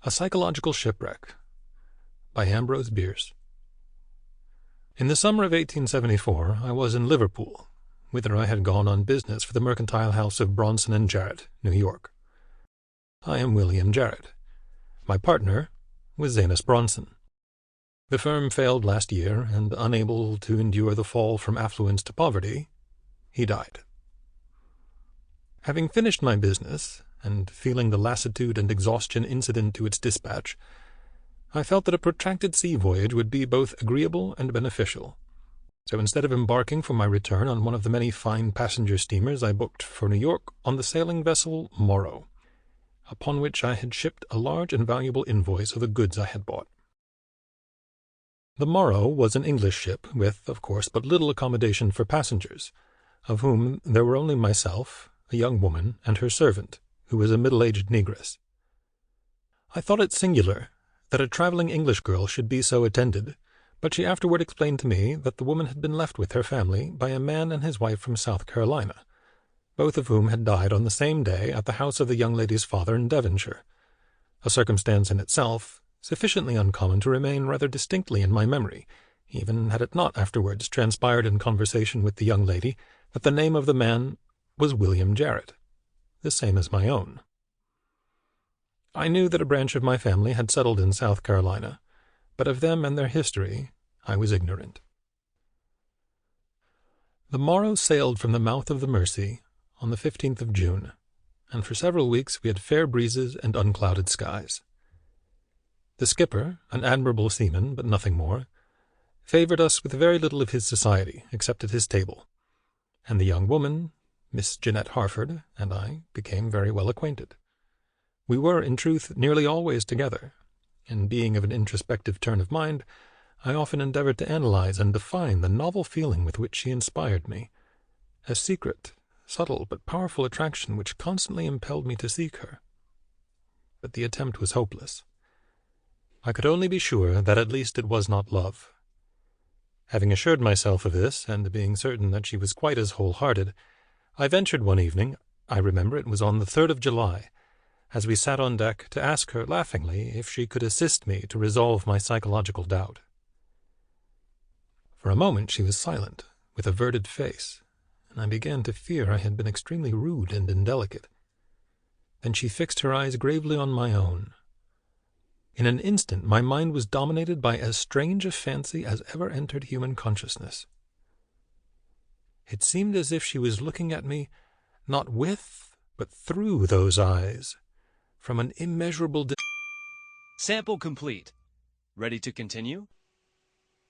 A Psychological Shipwreck by Ambrose Bierce. In the summer of 1874 I was in Liverpool, whither I had gone on business for the mercantile house of Bronson and Jarrett, New York. I am William Jarrett. My partner was Zanus Bronson. The firm failed last year, and unable to endure the fall from affluence to poverty, he died. Having finished my business, and feeling the lassitude and exhaustion incident to its dispatch, I felt that a protracted sea voyage would be both agreeable and beneficial. So instead of embarking for my return on one of the many fine passenger steamers, I booked for New York on the sailing vessel Morrow, upon which I had shipped a large and valuable invoice of the goods I had bought. The Morrow was an English ship, with, of course, but little accommodation for passengers, of whom there were only myself, a young woman, and her servant, who was a middle-aged negress. I thought it singular that a traveling English girl should be so attended, but she afterward explained to me that the woman had been left with her family by a man and his wife from South Carolina, both of whom had died on the same day at the house of the young lady's father in Devonshire, a circumstance in itself sufficiently uncommon to remain rather distinctly in my memory, even had it not afterwards transpired in conversation with the young lady that the name of the man was William Jarrett, the same as my own. I knew that a branch of my family had settled in South Carolina, but of them and their history I was ignorant. The Morrow sailed from the mouth of the Mersey on the 15th of June, and for several weeks we had fair breezes and unclouded skies. The skipper, an admirable seaman, but nothing more, favored us with very little of his society, except at his table, and the young woman, Miss Jeanette Harford, and I became very well acquainted. We were, in truth, nearly always together, and being of an introspective turn of mind, I often endeavored to analyze and define the novel feeling with which she inspired me, a secret, subtle, but powerful attraction which constantly impelled me to seek her. But the attempt was hopeless. I could only be sure that at least it was not love. Having assured myself of this, and being certain that she was quite as whole-hearted, I ventured one evening, I remember it was on the 3rd of July, as we sat on deck, to ask her laughingly if she could assist me to resolve my psychological doubt. For a moment she was silent, with averted face, and I began to fear I had been extremely rude and indelicate. Then she fixed her eyes gravely on my own. In an instant my mind was dominated by as strange a fancy as ever entered human consciousness. It seemed as if she was looking at me, not with, but through those eyes, from an immeasurable Sample complete. Ready to continue?